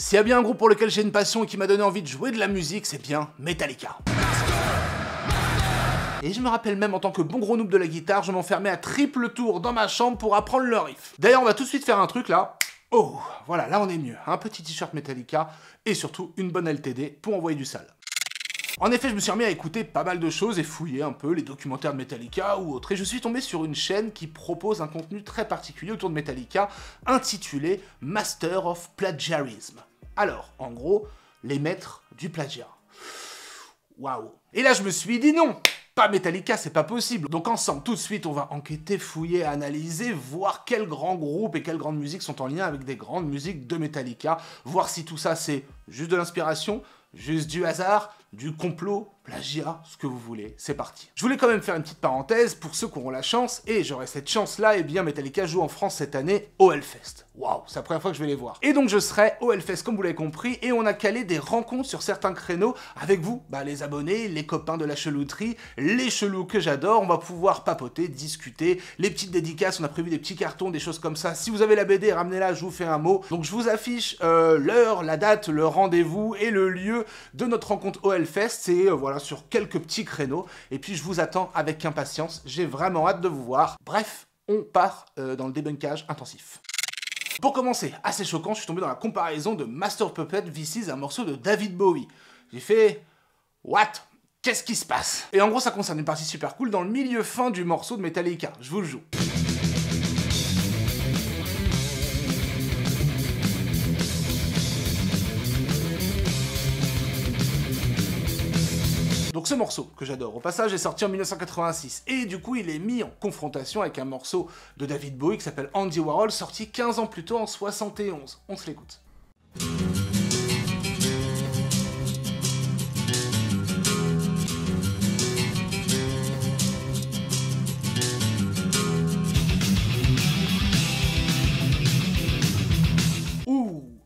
S'il y a bien un groupe pour lequel j'ai une passion et qui m'a donné envie de jouer de la musique, c'est bien Metallica. Et je me rappelle même en tant que bon gros noob de la guitare, je m'enfermais à triple tour dans ma chambre pour apprendre le riff. D'ailleurs, on va tout de suite faire un truc là. Oh, voilà, là on est mieux. Un petit t-shirt Metallica et surtout une bonne LTD pour envoyer du sale. En effet, je me suis remis à écouter pas mal de choses et fouiller un peu les documentaires de Metallica ou autres, et je suis tombé sur une chaîne qui propose un contenu très particulier autour de Metallica, intitulé Master of Plagiarism. Alors, en gros, les maîtres du plagiat. Waouh. Et là, je me suis dit non, pas Metallica, c'est pas possible. Donc ensemble, tout de suite, on va enquêter, fouiller, analyser, voir quels grands groupes et quelles grandes musiques sont en lien avec des grandes musiques de Metallica, voir si tout ça c'est juste de l'inspiration, juste du hasard, du complot, plagiat, ce que vous voulez, c'est parti. Je voulais quand même faire une petite parenthèse pour ceux qui auront la chance, et j'aurai cette chance-là, et bien Metallica joue en France cette année au Hellfest. Waouh, c'est la première fois que je vais les voir. Et donc je serai au Hellfest, comme vous l'avez compris, et on a calé des rencontres sur certains créneaux avec vous, les abonnés, les copains de la chelouterie, les chelous que j'adore, on va pouvoir papoter, discuter, les petites dédicaces, on a prévu des petits cartons, des choses comme ça. Si vous avez la BD, ramenez-la, je vous fais un mot. Donc je vous affiche l'heure, la date, le rendez-vous et le lieu de notre rencontre au Hellfest, c'est voilà, sur quelques petits créneaux, et puis je vous attends avec impatience, j'ai vraiment hâte de vous voir. Bref, on part dans le débunkage intensif. Pour commencer, assez choquant, je suis tombé dans la comparaison de Master of Puppets vs un morceau de David Bowie. J'ai fait... What? Qu'est-ce qui se passe? Et en gros, ça concerne une partie super cool dans le milieu fin du morceau de Metallica. Je vous le joue. Donc ce morceau, que j'adore, au passage, est sorti en 1986, et du coup il est mis en confrontation avec un morceau de David Bowie qui s'appelle Andy Warhol, sorti 15 ans plus tôt en 71. On se l'écoute.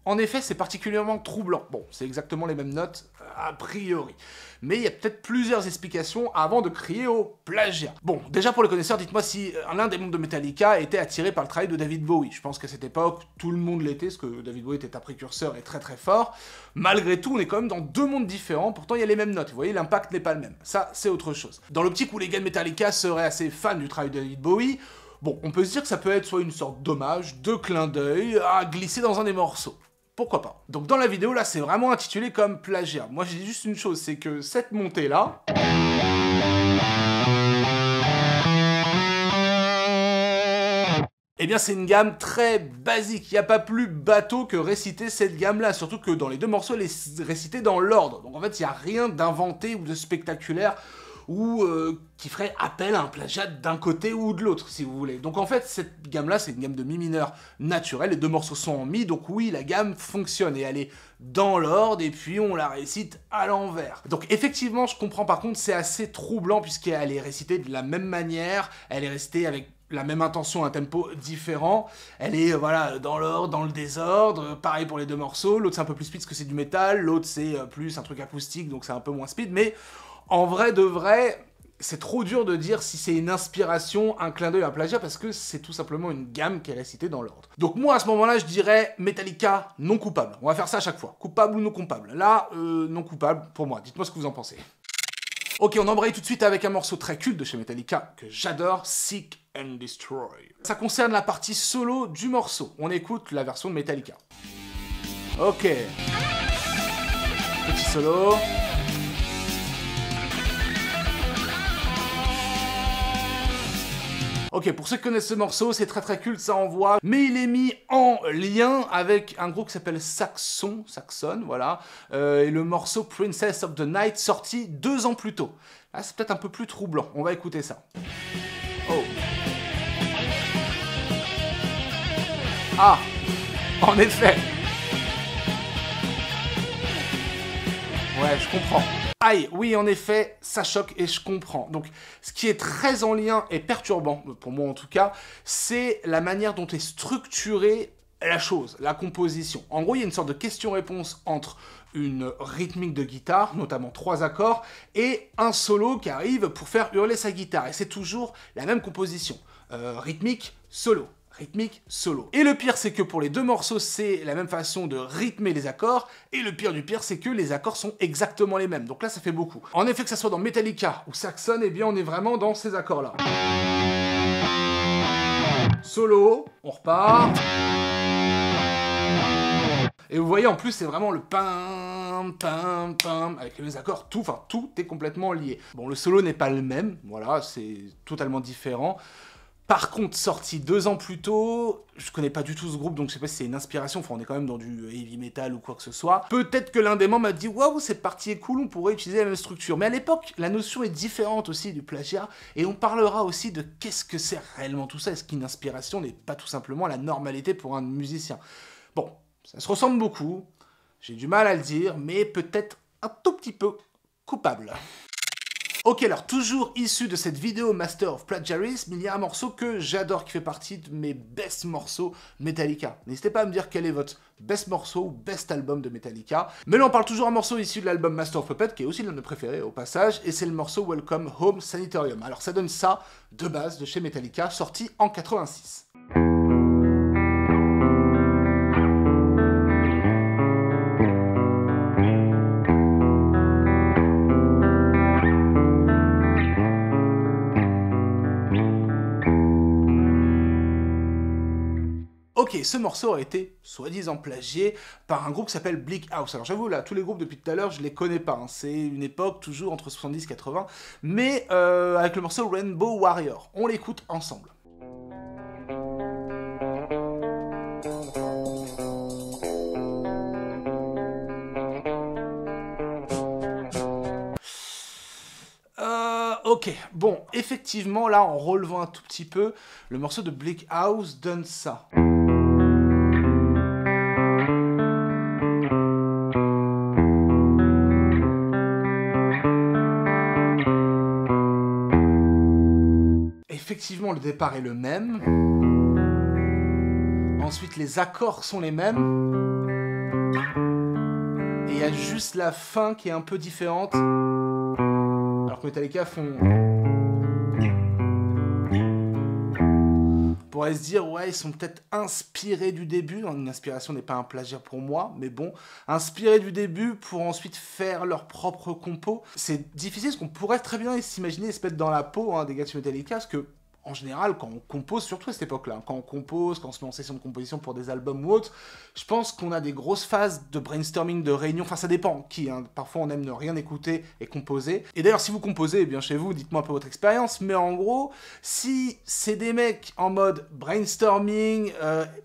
En effet, c'est particulièrement troublant. Bon, c'est exactement les mêmes notes, a priori. Mais il y a peut-être plusieurs explications avant de crier au plagiat. Bon, déjà pour les connaisseurs, dites-moi si l'un des membres de Metallica était attiré par le travail de David Bowie. Je pense qu'à cette époque, tout le monde l'était, parce que David Bowie était un précurseur et très très fort. Malgré tout, on est quand même dans deux mondes différents, pourtant il y a les mêmes notes. Vous voyez, l'impact n'est pas le même. Ça, c'est autre chose. Dans l'optique où les gars de Metallica seraient assez fans du travail de David Bowie, bon, on peut se dire que ça peut être soit une sorte d'hommage, de clin d'œil, à glisser dans un des morceaux. Pourquoi pas? Donc dans la vidéo, là, c'est vraiment intitulé comme plagiat. Moi, j'ai dit juste une chose, c'est que cette montée-là... eh bien, c'est une gamme très basique. Il n'y a pas plus bateau que réciter cette gamme-là. Surtout que dans les deux morceaux, elle est récitée dans l'ordre. Donc en fait, il n'y a rien d'inventé ou de spectaculaire ou qui ferait appel à un plagiat d'un côté ou de l'autre, si vous voulez. Donc en fait, cette gamme-là, c'est une gamme de mi mineur naturelle, les deux morceaux sont en mi, donc oui, la gamme fonctionne, et elle est dans l'ordre, et puis on la récite à l'envers. Donc effectivement, je comprends, par contre, c'est assez troublant, puisqu'elle est récitée de la même manière, elle est récitée avec la même intention, un tempo différent, elle est voilà dans l'ordre, dans le désordre, pareil pour les deux morceaux, l'autre c'est un peu plus speed parce que c'est du métal, l'autre c'est plus un truc acoustique, donc c'est un peu moins speed, mais en vrai de vrai, c'est trop dur de dire si c'est une inspiration, un clin d'œil, un plagiat, parce que c'est tout simplement une gamme qui est récitée dans l'ordre. Donc moi, à ce moment-là, je dirais Metallica non coupable. On va faire ça à chaque fois. Coupable ou non coupable. Là, non coupable pour moi. Dites-moi ce que vous en pensez. Ok, on embraye tout de suite avec un morceau très culte de chez Metallica, que j'adore, Seek and Destroy. Ça concerne la partie solo du morceau. On écoute la version de Metallica. Ok. Petit solo. Ok, pour ceux qui connaissent ce morceau, c'est très très culte, ça envoie, mais il est mis en lien avec un groupe qui s'appelle Saxon, voilà, et le morceau Princess of the Night, sorti 2 ans plus tôt. Là, c'est peut-être un peu plus troublant, on va écouter ça. Oh. Ah, en effet. Ouais, je comprends. Aïe, oui, en effet, ça choque et je comprends. Donc, ce qui est très en lien et perturbant, pour moi en tout cas, c'est la manière dont est structurée la chose, la composition. En gros, il y a une sorte de question-réponse entre une rythmique de guitare, notamment 3 accords, et un solo qui arrive pour faire hurler sa guitare. Et c'est toujours la même composition. Rythmique, solo. rythmique, solo. Et le pire, c'est que pour les deux morceaux, c'est la même façon de rythmer les accords, et le pire du pire, c'est que les accords sont exactement les mêmes. Donc là, ça fait beaucoup. En effet, que ça soit dans Metallica ou Saxon, eh bien, on est vraiment dans ces accords-là. Solo, on repart. Et vous voyez, en plus, c'est vraiment le pam, pam, pam, avec les accords, tout est complètement lié. Bon, le solo n'est pas le même, voilà, c'est totalement différent. Par contre, sorti 2 ans plus tôt, je connais pas du tout ce groupe, donc je sais pas si c'est une inspiration, enfin on est quand même dans du heavy metal ou quoi que ce soit. Peut-être que l'un des membres m'a dit « Waouh, cette partie est cool, on pourrait utiliser la même structure ». Mais à l'époque, la notion est différente aussi du plagiat, et on parlera aussi de qu'est-ce que c'est réellement tout ça, est-ce qu'une inspiration n'est pas tout simplement la normalité pour un musicien. Bon, ça se ressemble beaucoup, j'ai du mal à le dire, mais peut-être un tout petit peu coupable. Ok, alors toujours issu de cette vidéo Master of Plagiarism, il y a un morceau que j'adore, qui fait partie de mes best morceaux Metallica. N'hésitez pas à me dire quel est votre best morceau ou best album de Metallica. Mais là on parle toujours d'un morceau issu de l'album Master of Puppets, qui est aussi l'un de mes préférés au passage, et c'est le morceau Welcome Home Sanitarium. Alors ça donne ça, de base, de chez Metallica, sorti en 86. Ok, ce morceau a été soi-disant plagié par un groupe qui s'appelle Bleak House. Alors j'avoue, là, tous les groupes depuis tout à l'heure, je les connais pas. Hein. C'est une époque toujours entre 70 et 80. Mais avec le morceau Rainbow Warrior, on l'écoute ensemble. Ok, bon, effectivement, là, en relevant un tout petit peu, le morceau de Bleak House donne ça. Effectivement, le départ est le même. Ensuite, les accords sont les mêmes. Et il y a juste la fin qui est un peu différente. Alors que Metallica font... On pourrait se dire, ouais, ils sont peut-être inspirés du début. Une inspiration n'est pas un plagiat pour moi, mais bon. Inspirés du début pour ensuite faire leur propre compo. C'est difficile parce qu'on pourrait très bien s'imaginer se mettre dans la peau des gars de Metallica, parce que en général, quand on compose, surtout à cette époque-là, quand on compose, quand on se met en session de composition pour des albums ou autres, je pense qu'on a des grosses phases de brainstorming, de réunion, enfin ça dépend qui, hein. Parfois on aime ne rien écouter et composer. Et d'ailleurs, si vous composez, eh bien chez vous, dites-moi un peu votre expérience, mais en gros, si c'est des mecs en mode brainstorming,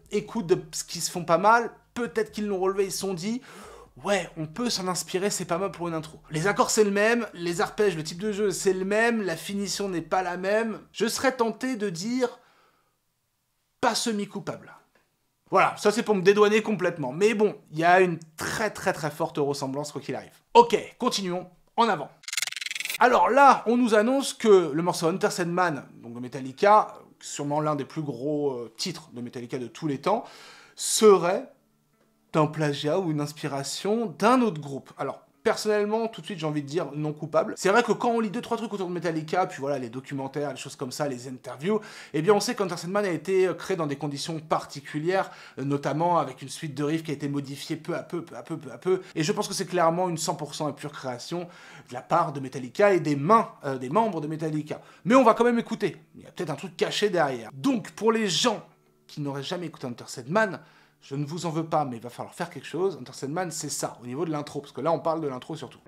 écoute de ce qui se font pas mal, peut-être qu'ils l'ont relevé, ils se sont dit... Ouais, on peut s'en inspirer, c'est pas mal pour une intro. Les accords c'est le même, les arpèges, le type de jeu c'est le même, la finition n'est pas la même. Je serais tenté de dire pas semi-coupable. Voilà, ça c'est pour me dédouaner complètement. Mais bon, il y a une très forte ressemblance quoi qu'il arrive. Ok, continuons, en avant. Alors là, on nous annonce que le morceau Enter Sandman, donc de Metallica, sûrement l'un des plus gros titres de Metallica de tous les temps, serait un plagiat ou une inspiration d'un autre groupe. Alors, personnellement, tout de suite, j'ai envie de dire non coupable. C'est vrai que quand on lit 2-3 trucs autour de Metallica, puis voilà, les documentaires, les choses comme ça, les interviews, eh bien, on sait qu'Enter Sandman a été créé dans des conditions particulières, notamment avec une suite de riffs qui a été modifiée peu à peu, et je pense que c'est clairement une 100% et pure création de la part de Metallica et des mains des membres de Metallica. Mais on va quand même écouter. Il y a peut-être un truc caché derrière. Donc, pour les gens qui n'auraient jamais écouté Enter Sandman, je ne vous en veux pas, mais il va falloir faire quelque chose. Enter Sandman, c'est ça, au niveau de l'intro, parce que là, on parle de l'intro surtout.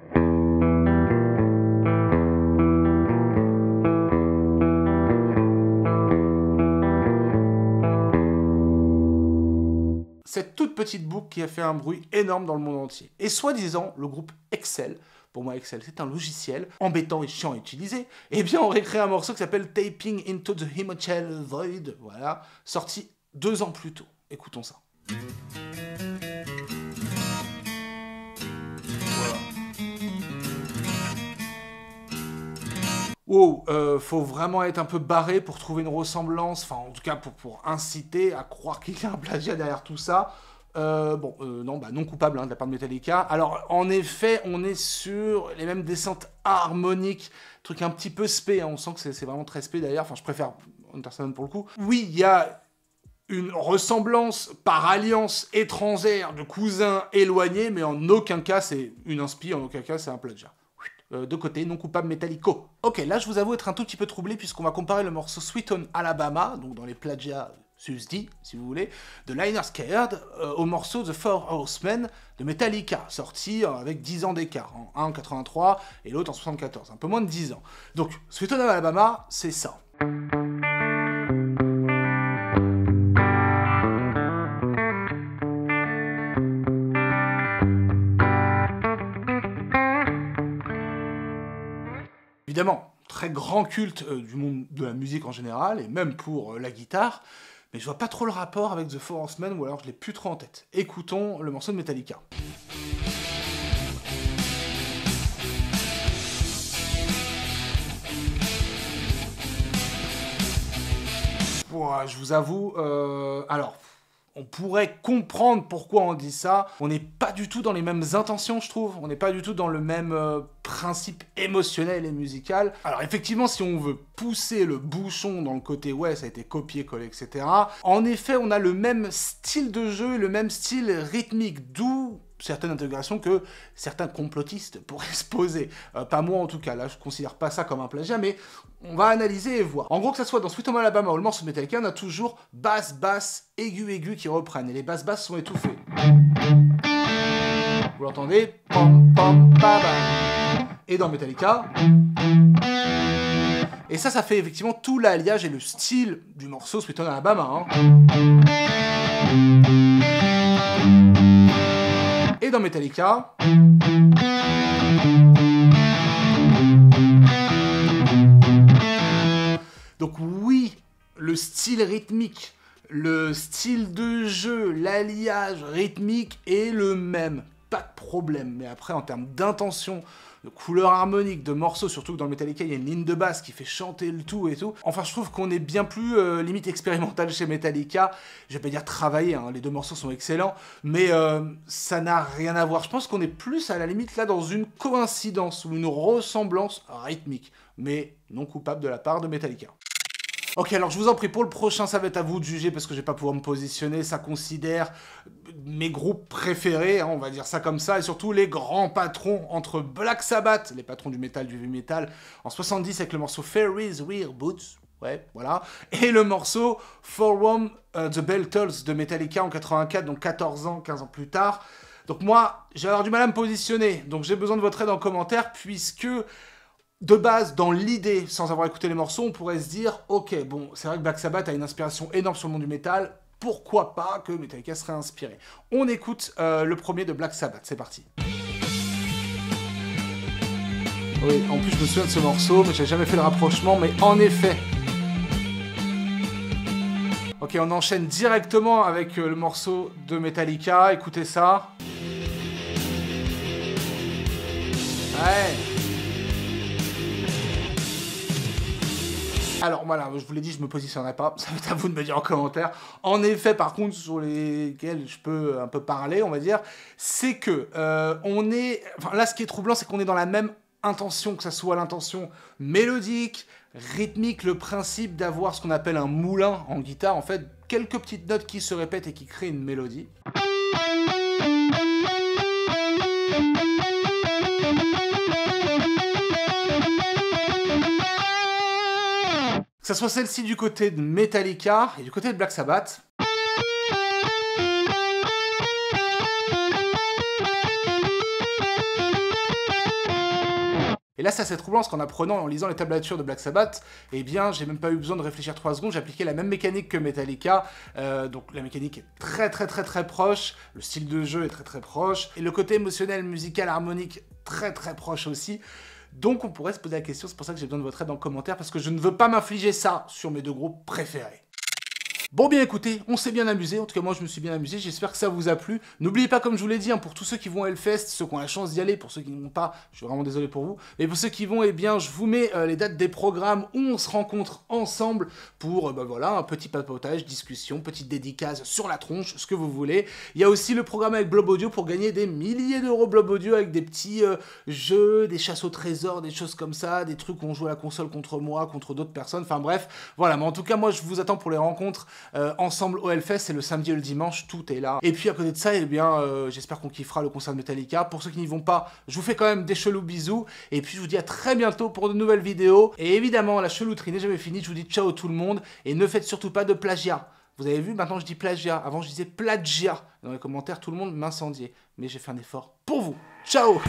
Cette toute petite boucle qui a fait un bruit énorme dans le monde entier. Et soi-disant, le groupe Excel, pour moi Excel c'est un logiciel embêtant et chiant à utiliser, eh bien on aurait créé un morceau qui s'appelle Taping into the Himachal Void, voilà, sorti 2 ans plus tôt. Écoutons ça. Wow, faut vraiment être un peu barré pour trouver une ressemblance, enfin en tout cas pour inciter à croire qu'il y a un plagiat derrière tout ça. Non, non coupable de la part de Metallica. Alors en effet, on est sur les mêmes descentes harmoniques, truc un petit peu spé, hein. On sent que c'est vraiment très spé d'ailleurs, enfin je préfère Enter Sandman pour le coup. Oui, il y a une ressemblance par alliance étrangère de cousins éloignés, mais en aucun cas c'est une inspi, en aucun cas c'est un plagiat. De côté, non coupable Metallico. Ok, là je vous avoue être un tout petit peu troublé puisqu'on va comparer le morceau Sweet Home Alabama, donc dans les plagiats susdits, si vous voulez, de Lynyrd Skynyrd, au morceau The Four Horsemen de Metallica, sorti avec 10 ans d'écart, un en 83 et l'autre en 74, un peu moins de 10 ans. Donc, Sweet Home Alabama, c'est ça. Évidemment, très grand culte du monde de la musique en général, et même pour la guitare, mais je vois pas trop le rapport avec The Four Horsemen, ou alors je l'ai plus trop en tête. Écoutons le morceau de Metallica. Ouah, je vous avoue, alors... On pourrait comprendre pourquoi on dit ça. On n'est pas du tout dans les mêmes intentions, je trouve. On n'est pas du tout dans le même principe émotionnel et musical. Alors effectivement, si on veut pousser le bouchon dans le côté « ouais, ça a été copié-collé, etc. », en effet, on a le même style de jeu et le même style rythmique, d'où certaines intégrations que certains complotistes pourraient se poser. Pas moi en tout cas, là je considère pas ça comme un plagiat, mais on va analyser et voir. En gros, que ça soit dans Sweet Home Alabama ou le morceau de Metallica, on a toujours basse, aigu qui reprennent, et les basses sont étouffées. Vous l'entendez? Pom, pom, pa, ba. Et dans Metallica... Et ça fait effectivement tout l'alliage et le style du morceau Sweet Home Alabama. Et dans Metallica... Donc oui, le style rythmique, le style de jeu, l'alliage rythmique est le même. Pas de problème. Mais après, en termes d'intention, de couleur harmonique, de morceaux, surtout que dans le Metallica, il y a une ligne de basse qui fait chanter le tout et tout. Enfin, je trouve qu'on est bien plus limite expérimental chez Metallica. Je vais pas dire travailler, hein, les deux morceaux sont excellents, mais ça n'a rien à voir. Je pense qu'on est plus à la limite là dans une coïncidence ou une ressemblance rythmique, mais non coupable de la part de Metallica. Ok, alors je vous en prie, pour le prochain, ça va être à vous de juger parce que je vais pas pouvoir me positionner. Ça considère mes groupes préférés, hein, on va dire ça comme ça, et surtout les grands patrons entre Black Sabbath, les patrons du métal, du heavy metal, en 70 avec le morceau Fairies Wear Boots, ouais, voilà, et le morceau For Whom the Bell Tolls de Metallica en 84, donc 14 ans, 15 ans plus tard. Donc moi, j'ai avoir du mal à me positionner, donc j'ai besoin de votre aide en commentaire, puisque... De base, dans l'idée, sans avoir écouté les morceaux, on pourrait se dire « Ok, bon, c'est vrai que Black Sabbath a une inspiration énorme sur le monde du métal, pourquoi pas que Metallica serait inspiré ?» On écoute le premier de Black Sabbath, c'est parti. Oui, en plus je me souviens de ce morceau, mais j'ai jamais fait le rapprochement, mais en effet... Ok, on enchaîne directement avec le morceau de Metallica, écoutez ça. Ouais. Alors voilà, je vous l'ai dit, je me positionnerai pas, ça va être à vous de me dire en commentaire. En effet, par contre, sur lesquels je peux un peu parler, on va dire, c'est que on est... Enfin, là, ce qui est troublant, c'est qu'on est dans la même intention, que ça soit l'intention mélodique, rythmique, le principe d'avoir ce qu'on appelle un moulin en guitare, en fait, quelques petites notes qui se répètent et qui créent une mélodie. Que ça soit celle-ci du côté de Metallica et du côté de Black Sabbath. Et là, c'est assez troublant parce qu'en apprenant, en lisant les tablatures de Black Sabbath, eh bien, j'ai même pas eu besoin de réfléchir 3 secondes, j'ai appliqué la même mécanique que Metallica, donc la mécanique est très proche, le style de jeu est très proche, et le côté émotionnel, musical, harmonique, très proche aussi. Donc on pourrait se poser la question, c'est pour ça que j'ai besoin de votre aide en commentaire, parce que je ne veux pas m'infliger ça sur mes deux groupes préférés. Bon bien écoutez, on s'est bien amusé, en tout cas moi je me suis bien amusé, j'espère que ça vous a plu. N'oubliez pas, comme je vous l'ai dit, hein, pour tous ceux qui vont à Hellfest, ceux qui ont la chance d'y aller, pour ceux qui ne vont pas, je suis vraiment désolé pour vous, mais pour ceux qui vont, eh bien je vous mets les dates des programmes où on se rencontre ensemble pour, voilà, un petit papotage, discussion, petite dédicace sur la tronche, ce que vous voulez. Il y a aussi le programme avec Blob Audio pour gagner des milliers d'euros Blob Audio avec des petits jeux, des chasses au trésor, des choses comme ça, des trucs où on joue à la console contre moi, contre d'autres personnes, enfin bref, voilà, mais en tout cas moi je vous attends pour les rencontres ensemble au Hellfest, c'est le samedi et le dimanche, tout est là. Et puis à côté de ça, eh bien, j'espère qu'on kiffera le concert de Metallica. Pour ceux qui n'y vont pas, je vous fais quand même des chelous bisous. Et puis je vous dis à très bientôt pour de nouvelles vidéos. Et évidemment, la chelouterie n'est jamais finie. Je vous dis ciao tout le monde. Et ne faites surtout pas de plagiat. Vous avez vu, maintenant je dis plagiat. Avant je disais plagiat. Dans les commentaires, tout le monde m'incendiait. Mais j'ai fait un effort pour vous. Ciao!